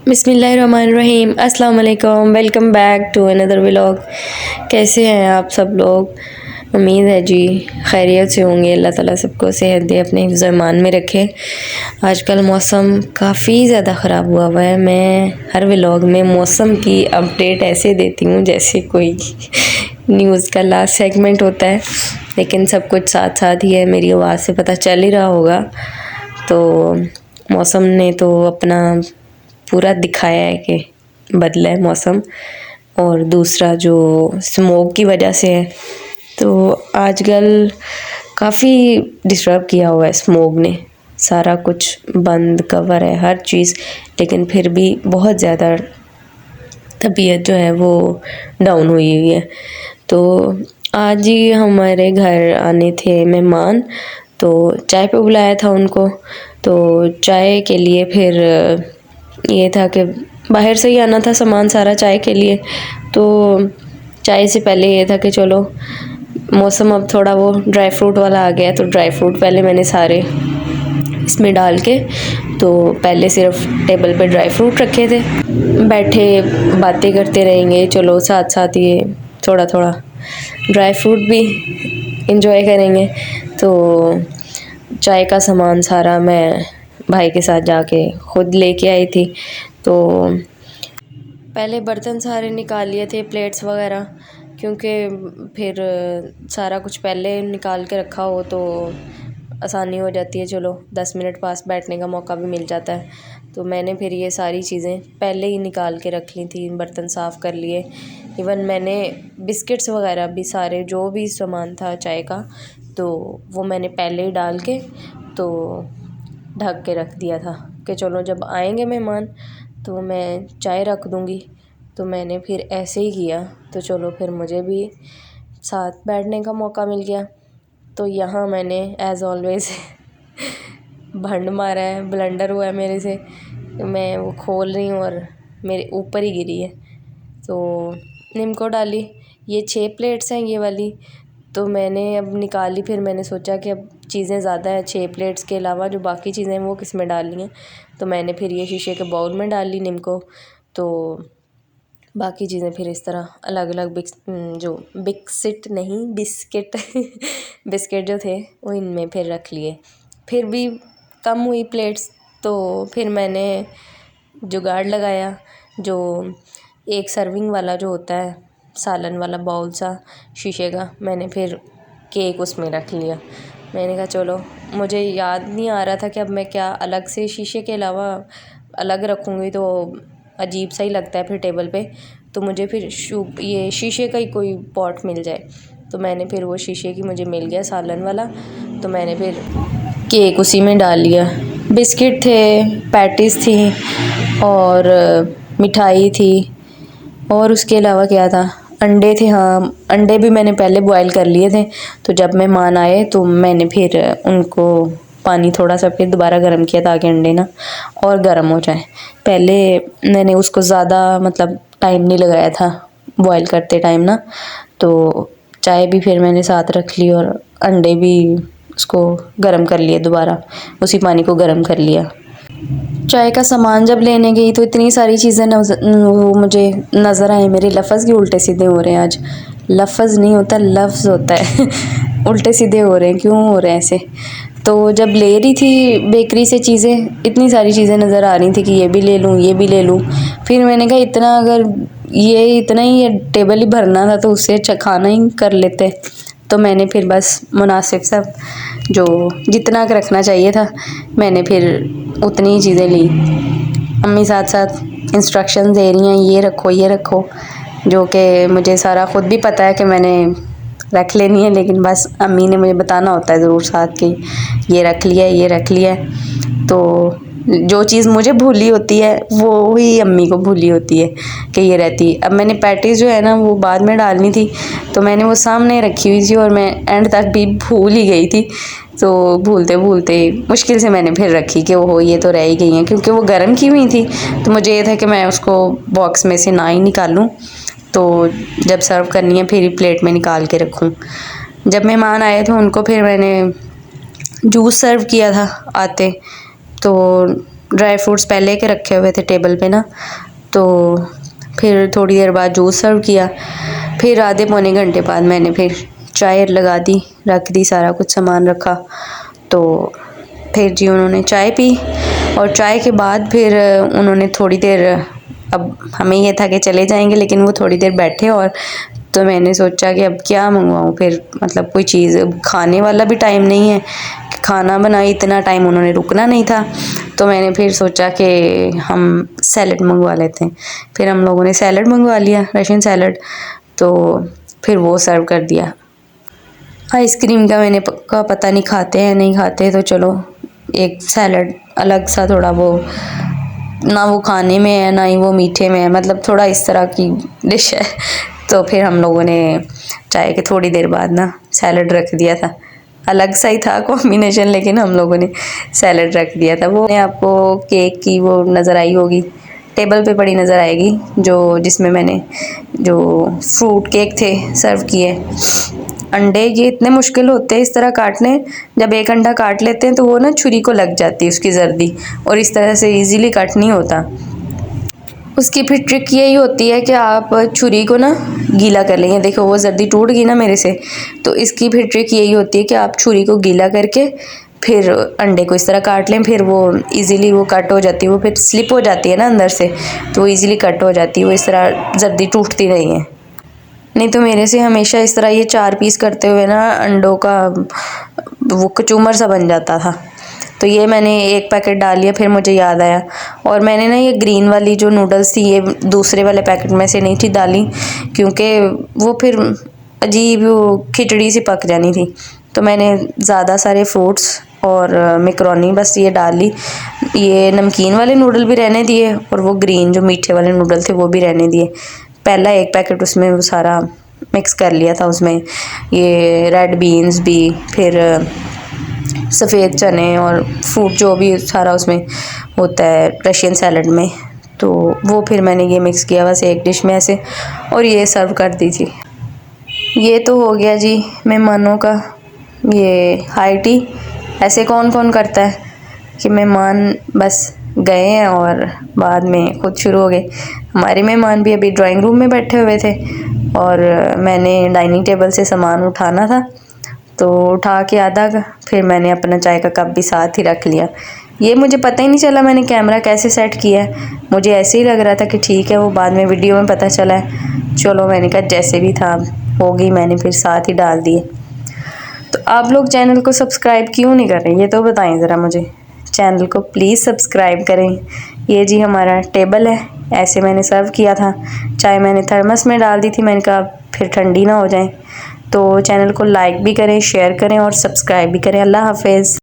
बिस्मिल्लाहिर्रहमानिर्रहीम अस्सलाम वालेकुम। Welcome back to another vlog. कैसे हैं आप सब लोग? उम्मीद है जी खैरियत से होंगे। अल्लाह ताला सबको सेहत दे, अपने हिफ्ज़ ईमान में रखे। आजकल मौसम काफ़ी ज़्यादा ख़राब हुआ है। मैं हर व्लॉग में मौसम की अपडेट ऐसे देती हूँ जैसे कोई न्यूज़ का लास्ट सेगमेंट होता है, लेकिन सब कुछ साथ साथ ही है। मेरी आवाज़ से पता चल ही रहा होगा। तो मौसम ने तो अपना पूरा दिखाया है कि बदला है मौसम, और दूसरा जो स्मोक की वजह से है, तो आजकल काफ़ी डिस्टर्ब किया हुआ है स्मोक ने। सारा कुछ बंद कवर है हर चीज़, लेकिन फिर भी बहुत ज़्यादा तबीयत जो है वो डाउन हुई हुई है। तो आज ही हमारे घर आने थे मेहमान, तो चाय पे बुलाया था उनको। तो चाय के लिए फिर ये था कि बाहर से ही आना था सामान सारा चाय के लिए। तो चाय से पहले ये था कि चलो मौसम अब थोड़ा वो ड्राई फ्रूट वाला आ गया, तो ड्राई फ्रूट पहले मैंने सारे इसमें डाल के, तो पहले सिर्फ टेबल पे ड्राई फ्रूट रखे थे। बैठे बातें करते रहेंगे, चलो साथ साथ ये थोड़ा थोड़ा ड्राई फ्रूट भी इंजॉय करेंगे। तो चाय का सामान सारा मैं भाई के साथ जाके ख़ुद लेके आई थी। तो पहले बर्तन सारे निकाल लिए थे, प्लेट्स वगैरह, क्योंकि फिर सारा कुछ पहले निकाल के रखा हो तो आसानी हो जाती है। चलो 10 मिनट पास बैठने का मौका भी मिल जाता है। तो मैंने फिर ये सारी चीज़ें पहले ही निकाल के रख ली थी, बर्तन साफ़ कर लिए। इवन मैंने बिस्किट्स वगैरह भी सारे जो भी सामान था चाय का, तो वो मैंने पहले ही डाल के तो ढक के रख दिया था कि चलो जब आएंगे मेहमान तो मैं चाय रख दूँगी। तो मैंने फिर ऐसे ही किया, तो चलो फिर मुझे भी साथ बैठने का मौका मिल गया। तो यहाँ मैंने एज़ ऑलवेज़ भंड मारा है, ब्लंडर हुआ है मेरे से। मैं वो खोल रही हूँ और मेरे ऊपर ही गिरी है। तो निम्को डाली, ये 6 प्लेट्स हैं ये वाली, तो मैंने अब निकाली। फिर मैंने सोचा कि अब चीज़ें ज़्यादा है, 6 प्लेट्स के अलावा जो बाकी चीज़ें हैं वो किस में डालनी हैं। तो मैंने फिर ये शीशे के बाउल में डाल ली निम्को। तो बाकी चीज़ें फिर इस तरह अलग अलग बिस्किट बिस्किट जो थे वो इनमें फिर रख लिए। फिर भी कम हुई प्लेट्स, तो फिर मैंने जुगाड़ लगाया। जो एक सर्विंग वाला जो होता है सालन वाला बाउल सा शीशे का, मैंने फिर केक उसमें रख लिया। मैंने कहा चलो, मुझे याद नहीं आ रहा था कि अब मैं क्या अलग से शीशे के अलावा अलग रखूँगी तो अजीब सा ही लगता है फिर टेबल पे। तो मुझे फिर ये शीशे का ही कोई पॉट मिल जाए। तो मैंने फिर वो शीशे की मुझे मिल गया सालन वाला, तो मैंने फिर केक उसी में डाल लिया। बिस्किट थे, पैटीज़ थी और मिठाई थी, और उसके अलावा क्या था, अंडे थे। हाँ, अंडे भी मैंने पहले बॉयल कर लिए थे। तो जब मेहमान आए तो मैंने फिर उनको पानी थोड़ा सा फिर दोबारा गर्म किया ताकि अंडे ना और गर्म हो जाए। पहले मैंने उसको ज़्यादा मतलब टाइम नहीं लगाया था बॉयल करते टाइम ना। तो चाय भी फिर मैंने साथ रख ली और अंडे भी उसको गर्म कर लिए, दोबारा उसी पानी को गर्म कर लिया। चाय का सामान जब लेने गई तो इतनी सारी चीज़ें वो मुझे नज़र आई। मेरे लफ्ज़ भी उल्टे सीधे हो रहे हैं आज। लफ्ज़ नहीं होता, लफ्ज़ होता है उल्टे सीधे हो रहे हैं, क्यों हो रहे हैं ऐसे? तो जब ले रही थी बेकरी से चीज़ें, इतनी सारी चीज़ें नज़र आ रही थी कि ये भी ले लूँ, ये भी ले लूँ। फिर मैंने कहा इतना अगर ये इतना ही ये टेबल ही भरना था तो उससे अच्छा खाना ही कर लेते। तो मैंने फिर बस मुनासिब सा जो जितना रखना चाहिए था, मैंने फिर उतनी ही चीज़ें ली। अम्मी साथ साथ इंस्ट्रक्शन दे रही हैं, ये रखो ये रखो, जो कि मुझे सारा ख़ुद भी पता है कि मैंने रख लेनी है, लेकिन बस अम्मी ने मुझे बताना होता है ज़रूर साथ कि ये रख लिया है, ये रख लिया है। तो जो चीज़ मुझे भूली होती है वो ही अम्मी को भूली होती है कि ये रहती है। अब मैंने पैटीज़ जो है ना वो बाद में डालनी थी, तो मैंने वो सामने रखी हुई थी और मैं एंड तक भी भूल ही गई थी। तो भूलते भूलते मुश्किल से मैंने फिर रखी कि ओहो ये तो रह ही गई हैं, क्योंकि वो गर्म की हुई थी। तो मुझे ये था कि मैं उसको बॉक्स में से ना ही निकालूं, तो जब सर्व करनी है फिर ही प्लेट में निकाल के रखूं। जब मेहमान आए थे उनको फिर मैंने जूस सर्व किया था आते, तो ड्राई फ्रूट्स पहले के रखे हुए थे टेबल पे ना, तो फिर थोड़ी देर बाद जूस सर्व किया। फिर आधे पौने घंटे बाद मैंने फिर चाय लगा दी, रख दी, सारा कुछ सामान रखा। तो फिर जी उन्होंने चाय पी, और चाय के बाद फिर उन्होंने थोड़ी देर, अब हमें ये था कि चले जाएंगे, लेकिन वो थोड़ी देर बैठे, और तो मैंने सोचा कि अब क्या मंगवाऊँ फिर, मतलब कोई चीज़, खाने वाला भी टाइम नहीं है, खाना बनाई, इतना टाइम उन्होंने रुकना नहीं था। तो मैंने फिर सोचा कि हम सैलड मंगवा लेते हैं। फिर हम लोगों ने सैलड मंगवा लिया, रशियन सैलड, तो फिर वो सर्व कर दिया। आइसक्रीम का मैंने का पता नहीं खाते हैं नहीं खाते, तो चलो एक सैलड अलग सा, थोड़ा वो ना वो खाने में है ना ही वो मीठे में है, मतलब थोड़ा इस तरह की डिश है। तो फिर हम लोगों ने चाय के थोड़ी देर बाद ना सैलड रख दिया था। अलग सा ही था कॉम्बिनेशन, लेकिन हम लोगों ने सैलड रख दिया था। वो आपको केक की वो नज़र आई होगी, टेबल पे पड़ी नज़र आएगी, जो जिसमें मैंने जो फ्रूट केक थे सर्व किए। अंडे ये इतने मुश्किल होते हैं इस तरह काटने, जब एक अंडा काट लेते हैं तो वो ना छुरी को लग जाती है उसकी जर्दी, और इस तरह से इजीली कट नहीं होता। उसकी फिर ट्रिक यही होती है कि आप छुरी को ना गीला कर लेंगे। देखो वो जर्दी टूट गई ना मेरे से, तो इसकी फिर ट्रिक यही होती है कि आप छुरी को गीला करके फिर अंडे को इस तरह काट लें, फिर वो इजीली वो कट हो जाती है, वो फिर स्लिप हो जाती है ना अंदर से, तो वो इजीली कट हो जाती है, वो इस तरह जर्दी टूटती नहीं है। नहीं तो मेरे से हमेशा इस तरह ये 4 पीस करते हुए ना अंडों का वो कचूमर सा बन जाता था। तो ये मैंने एक पैकेट डाल लिया, फिर मुझे याद आया, और मैंने ना ये ग्रीन वाली जो नूडल्स थी ये दूसरे वाले पैकेट में से नहीं थी डाली, क्योंकि वो फिर अजीब वो खिचड़ी सी पक जानी थी। तो मैंने ज़्यादा सारे फ्रूट्स और मैकरोनी बस ये डाल ली। ये नमकीन वाले नूडल भी रहने दिए, और वो ग्रीन जो मीठे वाले नूडल थे वो भी रहने दिए। पहला एक पैकेट उसमें वो सारा मिक्स कर लिया था, उसमें ये रेड बीन्स भी, फिर सफ़ेद चने और फ्रूट जो भी सारा उसमें होता है रशियन सैलड में, तो वो फिर मैंने ये मिक्स किया बस एक डिश में ऐसे, और ये सर्व कर दी थी। ये तो हो गया जी मेहमानों का ये हाई टी। ऐसे कौन कौन करता है कि मेहमान बस गए हैं और बाद में खुद शुरू हो गए। हमारे मेहमान भी अभी ड्राइंग रूम में बैठे हुए थे, और मैंने डाइनिंग टेबल से सामान उठाना था, तो उठा के आधा फिर मैंने अपना चाय का कप भी साथ ही रख लिया। ये मुझे पता ही नहीं चला मैंने कैमरा कैसे सेट किया है, मुझे ऐसे ही लग रहा था कि ठीक है, वो बाद में वीडियो में पता चला है। चलो मैंने कहा जैसे भी था हो गई, मैंने फिर साथ ही डाल दिए। तो आप लोग चैनल को सब्सक्राइब क्यों नहीं कर रहे, ये तो बताएं ज़रा मुझे। चैनल को प्लीज़ सब्सक्राइब करें। ये जी हमारा टेबल है, ऐसे मैंने सर्व किया था। चाय मैंने थर्मस में डाल दी थी, मैंने कहा फिर ठंडी ना हो जाए। तो चैनल को लाइक भी करें, शेयर करें और सब्सक्राइब भी करें। अल्लाह हाफ़िज़।